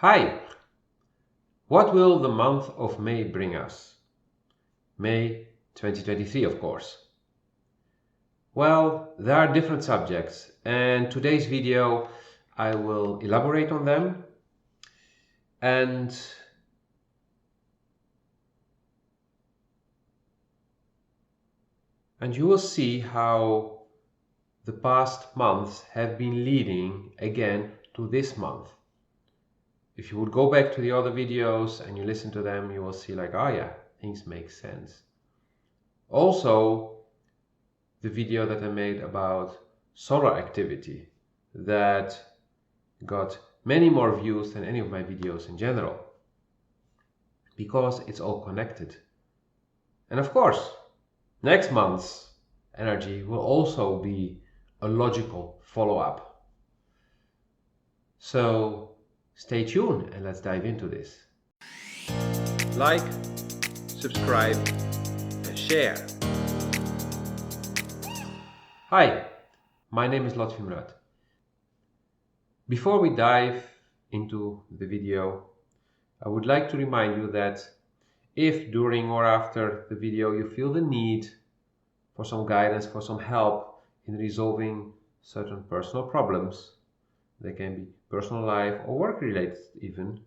Hi! What will the month of May bring us? May 2023, of course. Well, there are different subjects, and today's video I will elaborate on them and you will see how the past months have been leading again to this month. If you would go back to the other videos and you listen to them, you will see like, oh yeah, things make sense. Also, the video that I made about solar activity that got many more views than any of my videos in general, because it's all connected. And of course, next month's energy will also be a logical follow-up. So stay tuned and let's dive into this. Like, subscribe, and share. Hi, my name is Lotfi Murat. Before we dive into the video, I would like to remind you that if during or after the video you feel the need for some guidance, for some help in resolving certain personal problems, they can be personal life or work related even,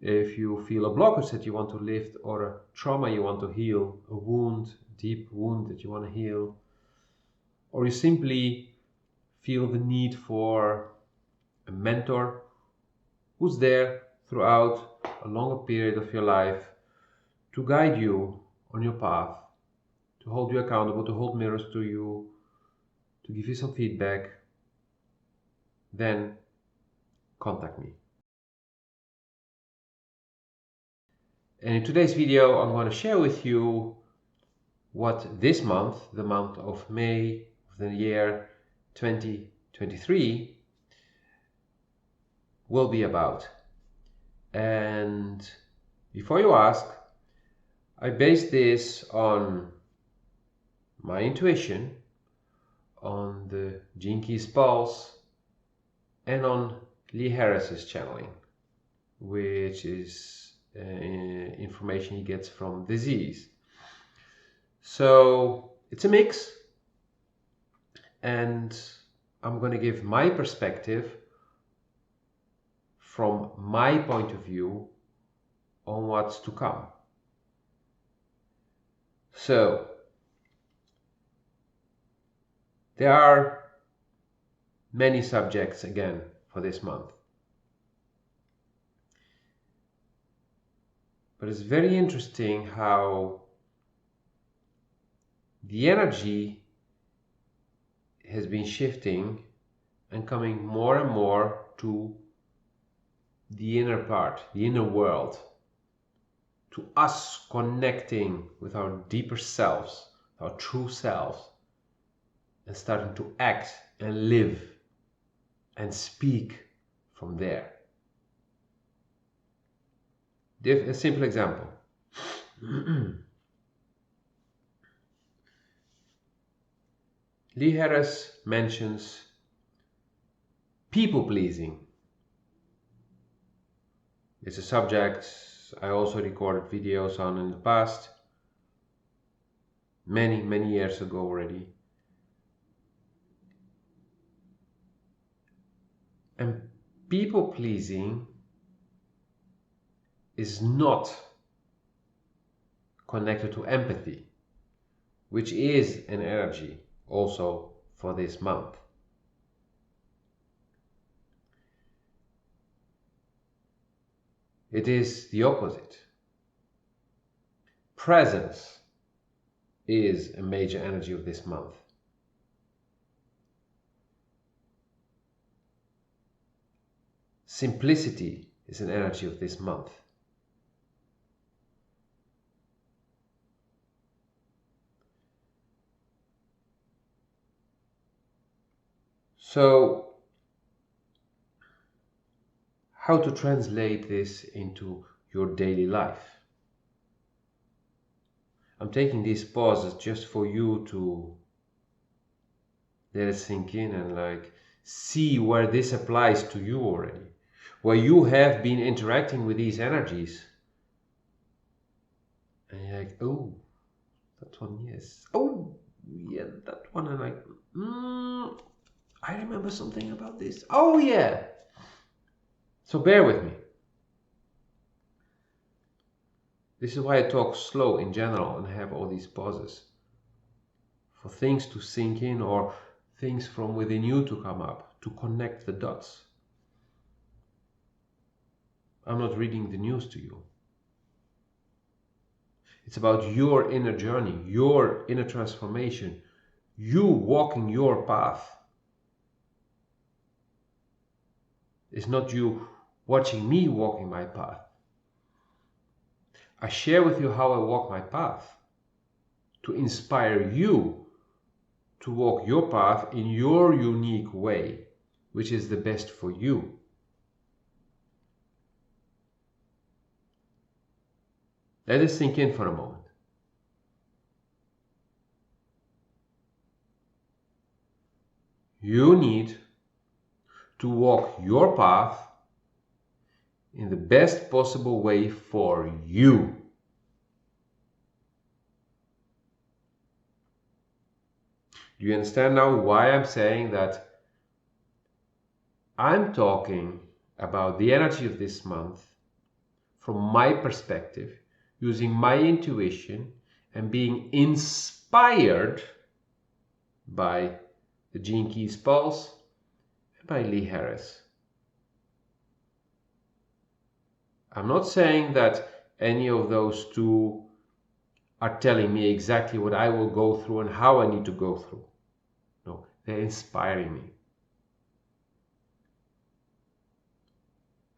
if you feel a blockage that you want to lift or a trauma you want to heal, a wound, deep wound that you want to heal, or you simply feel the need for a mentor who's there throughout a longer period of your life to guide you on your path, to hold you accountable, to hold mirrors to you, to give you some feedback, then contact me. And in today's video, I'm going to share with you what this month, the month of May of the year 2023, will be about. And before you ask, I base this on my intuition, on the Gene Keys Pulse, and on Lee Harris's channeling, which is information he gets from disease. So it's a mix, and I'm going to give my perspective from my point of view on what's to come. So there are many subjects again for this month, but it's very interesting how the energy has been shifting and coming more and more to the inner part, the inner world, to us connecting with our deeper selves, our true selves, and starting to act and live and speak from there. A simple example. Lee Harris mentions people pleasing. It's a subject I also recorded videos on in the past, many years ago already. And people pleasing is not connected to empathy, which is an energy also for this month. It is the opposite. Presence is a major energy of this month. Simplicity is an energy of this month. So, how to translate this into your daily life? I'm taking these pauses just for you to let it sink in and like see where this applies to you already. where you have been interacting with these energies. And you're like, oh, that one, yes. Oh, yeah, that one. And like, I remember something about this. Oh, yeah. So bear with me. This is why I talk slow in general and have all these pauses. For things to sink in or things from within you to come up, to connect the dots. I'm not reading the news to you. It's about your inner journey, your inner transformation, you walking your path. It's not you watching me walking my path. I share with you how I walk my path to inspire you to walk your path in your unique way, which is the best for you. Let it sink in for a moment. You need to walk your path in the best possible way for you. Do you understand now why I'm saying that I'm talking about the energy of this month from my perspective, using my intuition and being inspired by the Gene Keys Pulse and by Lee Harris. I'm not saying that any of those two are telling me exactly what I will go through and how I need to go through. No, they're inspiring me.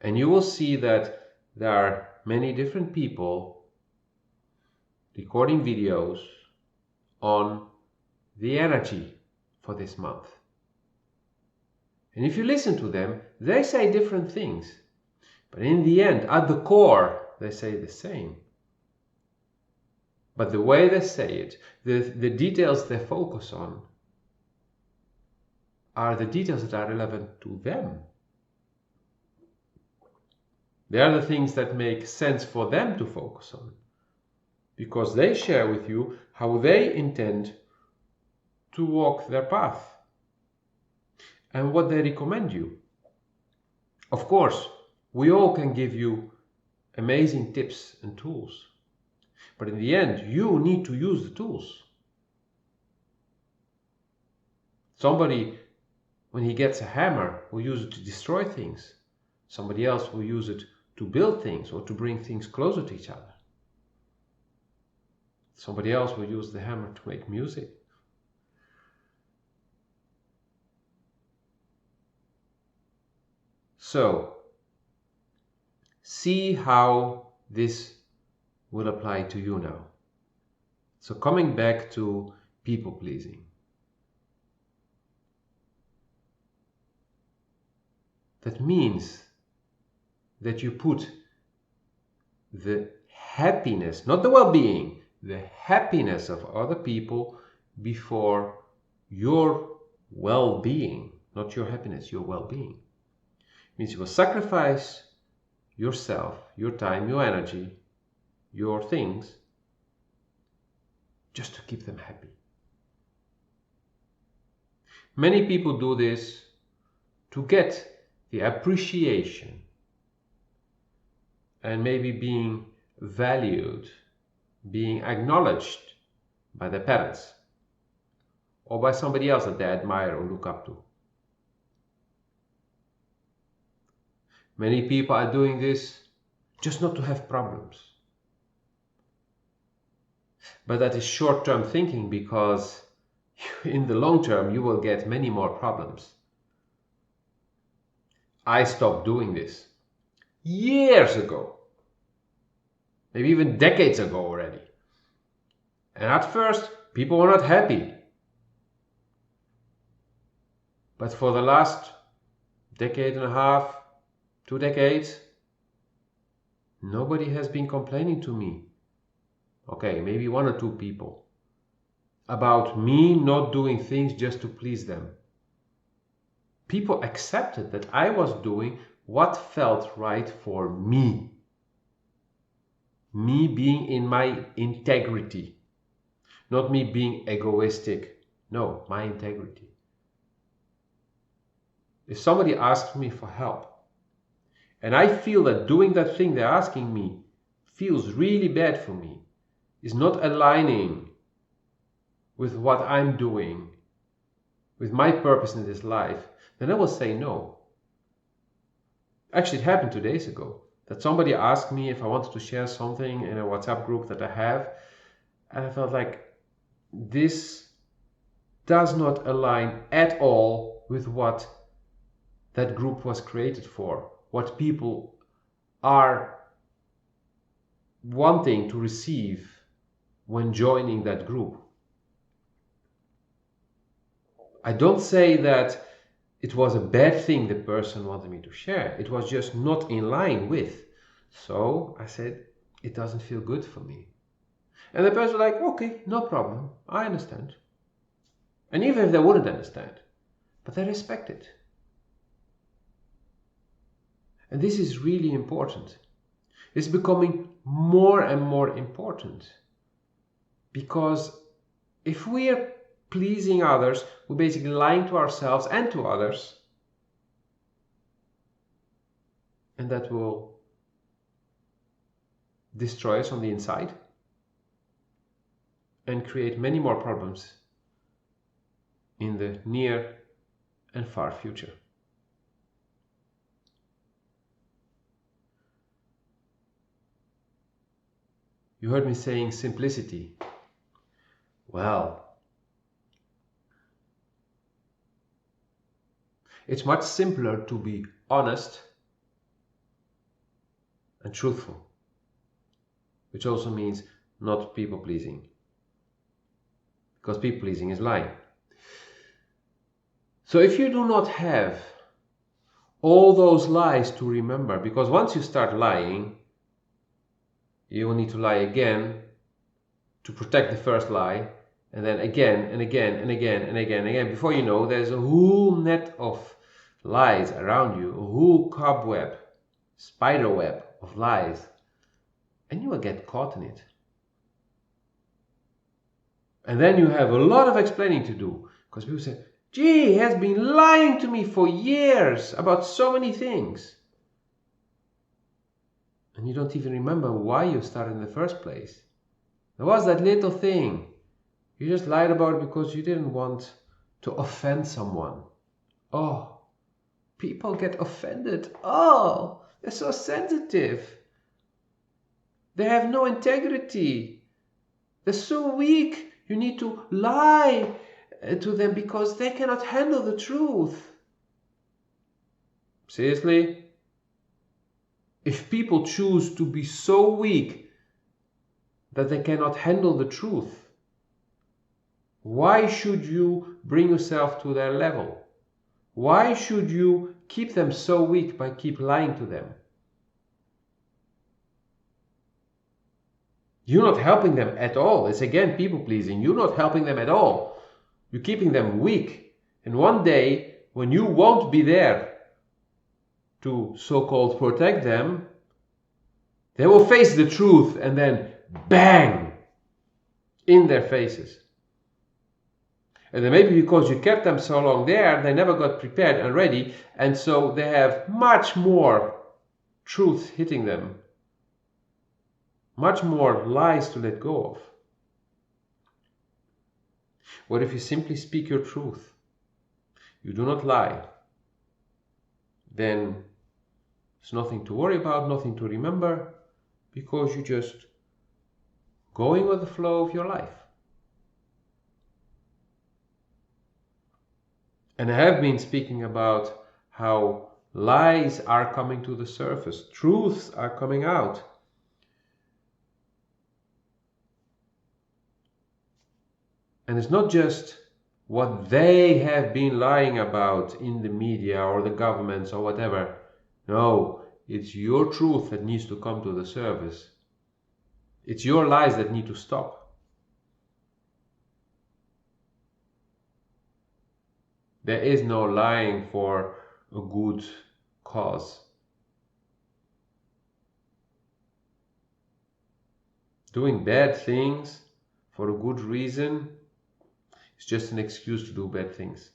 And you will see that there are many different people recording videos on the energy for this month. And if you listen to them, they say different things. But in the end, at the core, they say the same. But the way they say it, the details they focus on, are the details that are relevant to them. They are the things that make sense for them to focus on, because they share with you how they intend to walk their path and what they recommend you. Of course, we all can give you amazing tips and tools, but in the end, you need to use the tools. Somebody, when he gets a hammer, will use it to destroy things. Somebody else will use it to build things or to bring things closer to each other. Somebody else will use the hammer to make music. So, see how this will apply to you now. So coming back to people pleasing. That means that you put the happiness, not the well-being, the happiness of other people before your well-being, not your happiness, your well-being. It means you will sacrifice yourself, your time, your energy, your things, just to keep them happy. Many people do this to get the appreciation and maybe being valued, being acknowledged by their parents or by somebody else that they admire or look up to. Many people are doing this just not to have problems. But that is short-term thinking, because in the long term you will get many more problems. I stopped doing this years ago, maybe even decades ago already. And at first, people were not happy. But for the last decade and a half, 2 decades, nobody has been complaining to me. Okay, maybe 1 or 2 people, about me not doing things just to please them. People accepted that I was doing what felt right for me. Me being in my integrity, not me being egoistic. No, my integrity. If somebody asks me for help and I feel that doing that thing they're asking me feels really bad for me, is not aligning with what I'm doing, with my purpose in this life, then I will say no. Actually, it happened 2 days ago that somebody asked me if I wanted to share something in a WhatsApp group that I have, and I felt like this does not align at all with what that group was created for, what people are wanting to receive when joining that group. I don't say that it was a bad thing the person wanted me to share. It was just not in line with. So I said, it doesn't feel good for me. And the person was like, okay, no problem. I understand. And even if they wouldn't understand, but they respect it. And this is really important. It's becoming more and more important. Because if we are pleasing others, we're basically lying to ourselves and to others. And that will destroy us on the inside and create many more problems in the near and far future. You heard me saying simplicity. Well, it's much simpler to be honest and truthful, which also means not people pleasing, because people pleasing is lying. So if you do not have all those lies to remember, because once you start lying, you will need to lie again to protect the first lie, and then again and again and again and again and again. Before you know, there's a whole net of lies around you, a whole cobweb, spider web of lies, and you will get caught in it. And then you have a lot of explaining to do, because people say, gee, he has been lying to me for years about so many things. And you don't even remember why you started in the first place. There was that little thing. You just lied about it because you didn't want to offend someone. Oh, people get offended. Oh, they're so sensitive. They have no integrity. They're so weak. You need to lie to them because they cannot handle the truth. Seriously? If people choose to be so weak that they cannot handle the truth, why should you bring yourself to their level? Why should you keep them so weak by keep lying to them? You're not helping them at all. It's again people pleasing. You're not helping them at all. You're keeping them weak. And one day, when you won't be there to so-called protect them, they will face the truth and then bang in their faces. And then maybe because you kept them so long there, they never got prepared and ready, and so they have much more truth hitting them, much more lies to let go of. What if you simply speak your truth? You do not lie. Then there's nothing to worry about, nothing to remember, because you're just going with the flow of your life. And I have been speaking about how lies are coming to the surface, truths are coming out. And it's not just what they have been lying about in the media or the governments or whatever. No, it's your truth that needs to come to the surface. It's your lies that need to stop. There is no lying for a good cause. Doing bad things for a good reason is just an excuse to do bad things.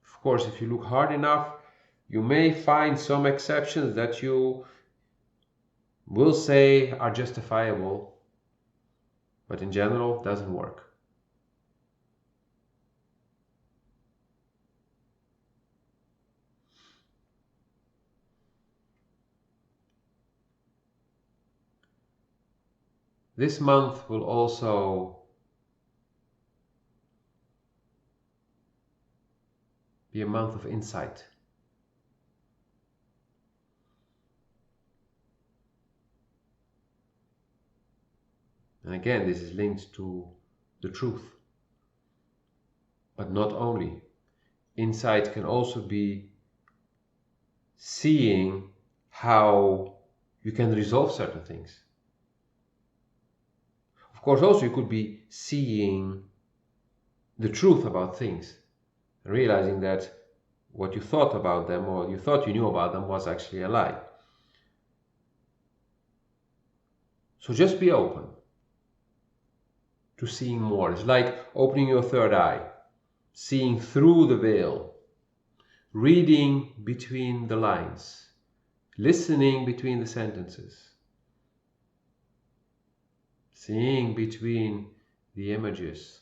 Of course, if you look hard enough, you may find some exceptions that you will say are justifiable, but in general, it doesn't work. This month will also be a month of insight. And again, this is linked to the truth. But not only. Insight can also be seeing how you can resolve certain things. Of course, also you could be seeing the truth about things, realizing that what you thought about them or you thought you knew about them was actually a lie. So just be open to seeing more. It's like opening your third eye, seeing through the veil, reading between the lines, listening between the sentences, seeing between the images.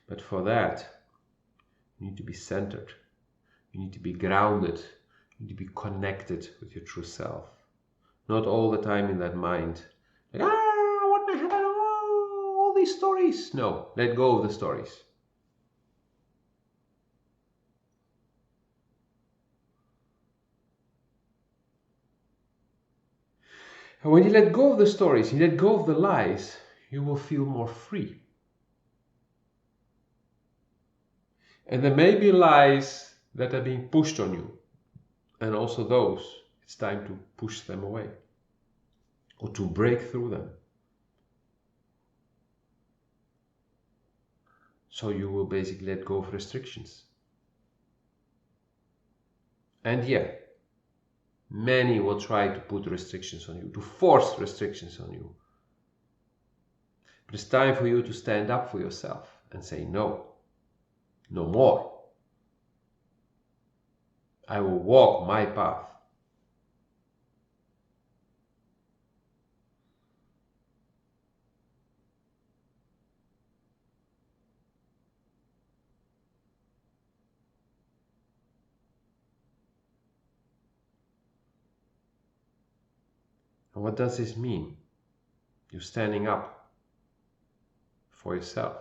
But for that, you need to be centered. You need to be grounded. You need to be connected with your true self. Not all the time in that mind. Like, what the hell? All these stories. No, let go of the stories. And when you let go of the stories, you let go of the lies, you will feel more free. And there may be lies that are being pushed on you. And also those, it's time to push them away or to break through them. So you will basically let go of restrictions. And yeah, many will try to put restrictions on you, to force restrictions on you. But it's time for you to stand up for yourself and say no, no more. I will walk my path. And what does this mean? You're standing up for yourself.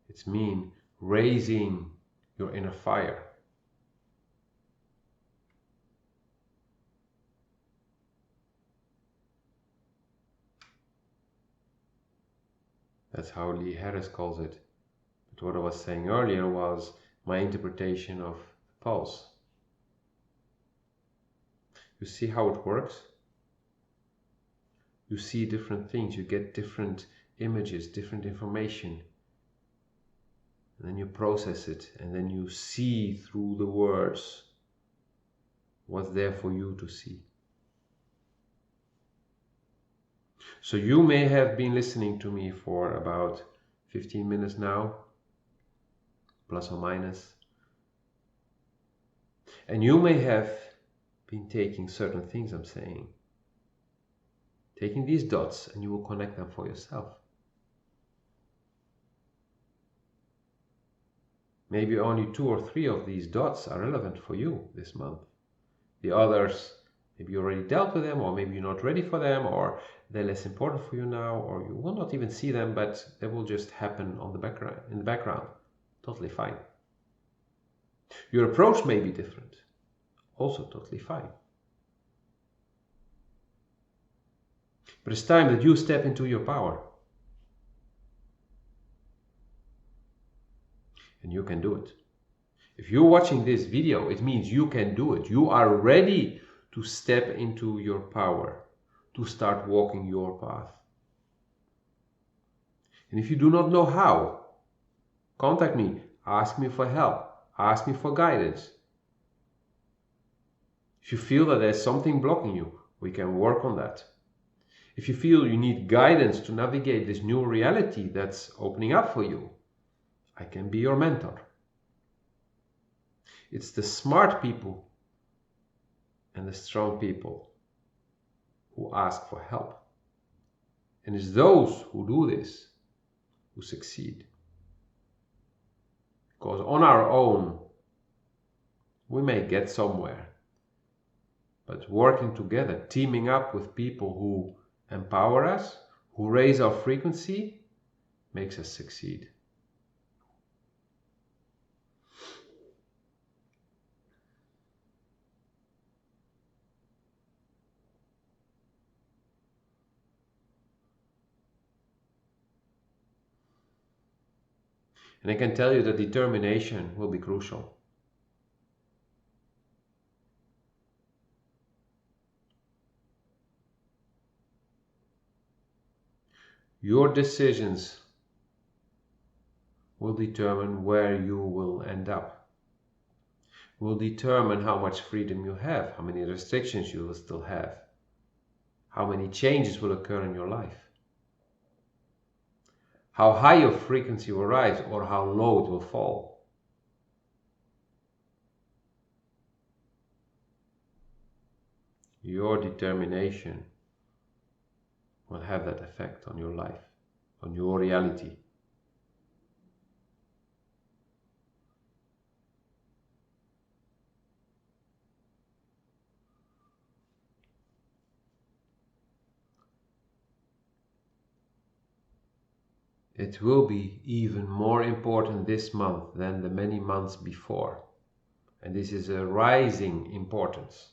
It's mean raising your inner fire. That's how Lee Harris calls it. But what I was saying earlier was my interpretation of the pulse. You see how it works? You see different things, you get different images, different information. And then you process it, and then you see through the words what's there for you to see. So you may have been listening to me for about 15 minutes now, plus or minus. And you may have been taking certain things I'm saying, taking these dots, and you will connect them for yourself. Maybe only 2 or 3 of these dots are relevant for you this month. The others, maybe you already dealt with them, or maybe you're not ready for them, or they're less important for you now, or you will not even see them, but they will just happen on the background, in the background. Totally fine. Your approach may be different. Also totally fine. But it's time that you step into your power. And you can do it. If you're watching this video, it means you can do it. You are ready to step into your power, to start walking your path. And if you do not know how, contact me, ask me for help, ask me for guidance. If you feel that there's something blocking you, we can work on that. If you feel you need guidance to navigate this new reality that's opening up for you, I can be your mentor. It's the smart people and the strong people who ask for help. And it's those who do this who succeed. Because on our own, we may get somewhere. But working together, teaming up with people who empower us, who raise our frequency, makes us succeed. And I can tell you that determination will be crucial. Your decisions will determine where you will end up. Will determine how much freedom you have, how many restrictions you will still have, how many changes will occur in your life, how high your frequency will rise or how low it will fall. Your determination will have that effect on your life, on your reality. It will be even more important this month than the many months before. And this is a rising importance.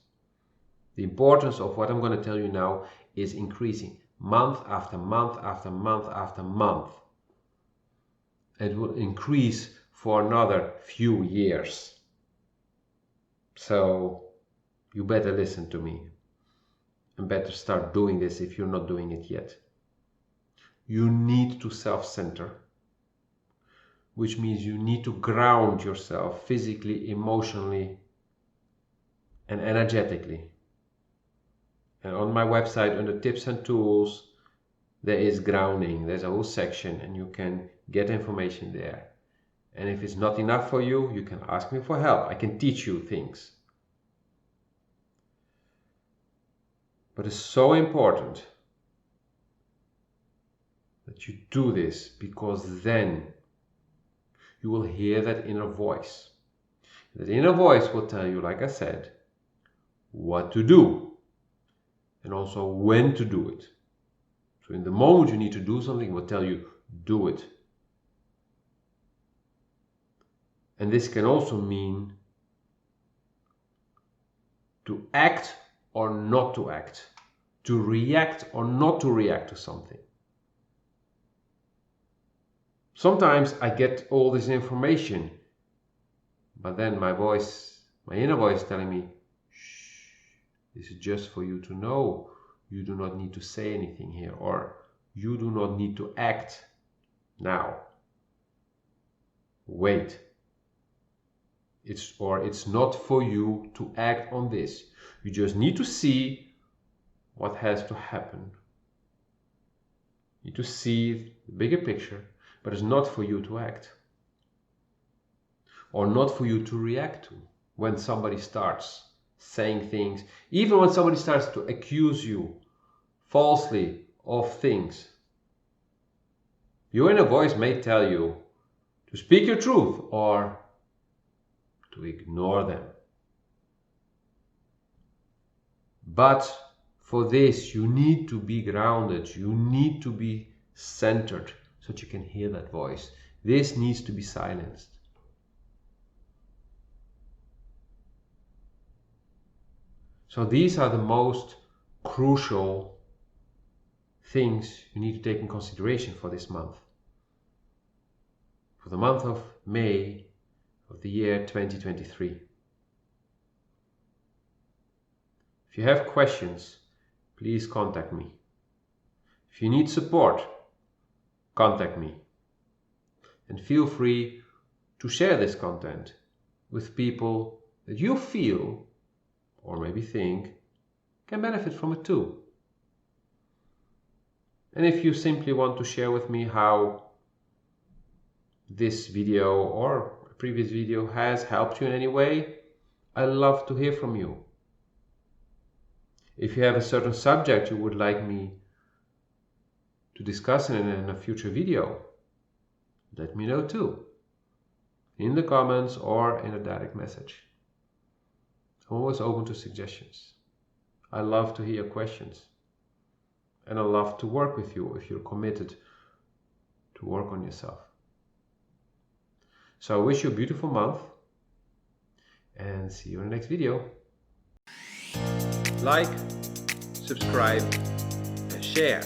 The importance of what I'm going to tell you now is increasing month after month after month after month. It will increase for another few years. So you better listen to me and better start doing this if you're not doing it yet. You need to self-center, which means you need to ground yourself physically, emotionally, and energetically. And on my website, under tips and tools, there is grounding. There's a whole section and you can get information there. And if it's not enough for you, you can ask me for help. I can teach you things. But it's so important that you do this, because then you will hear that inner voice. That inner voice will tell you, like I said, what to do and also when to do it. So in the moment you need to do something, it will tell you, do it. And this can also mean to act or not to act, to react or not to react to something. Sometimes I get all this information, but then my inner voice is telling me, shh, this is just for you to know. You do not need to say anything here, or you do not need to act now. Wait. It's not for you to act on this. You just need to see what has to happen. You need to see the bigger picture, but it's not for you to act. Or not for you to react to when somebody starts saying things, even when somebody starts to accuse you falsely of things. Your inner voice may tell you to speak your truth or to ignore them. But for this, you need to be grounded. You need to be centered so that you can hear that voice. This needs to be silenced. So these are the most crucial things you need to take in consideration for this month. For the month of May of the year 2023. If you have questions, please contact me. If you need support, contact me. And feel free to share this content with people that you feel or maybe think, can benefit from it too. And if you simply want to share with me how this video or a previous video has helped you in any way, I love to hear from you. If you have a certain subject you would like me to discuss in a future video, let me know too, in the comments or in a direct message. I'm always open to suggestions. I love to hear your questions, and I love to work with you if you're committed to work on yourself. So I wish you a beautiful month, and see you in the next video. Like, subscribe, and share.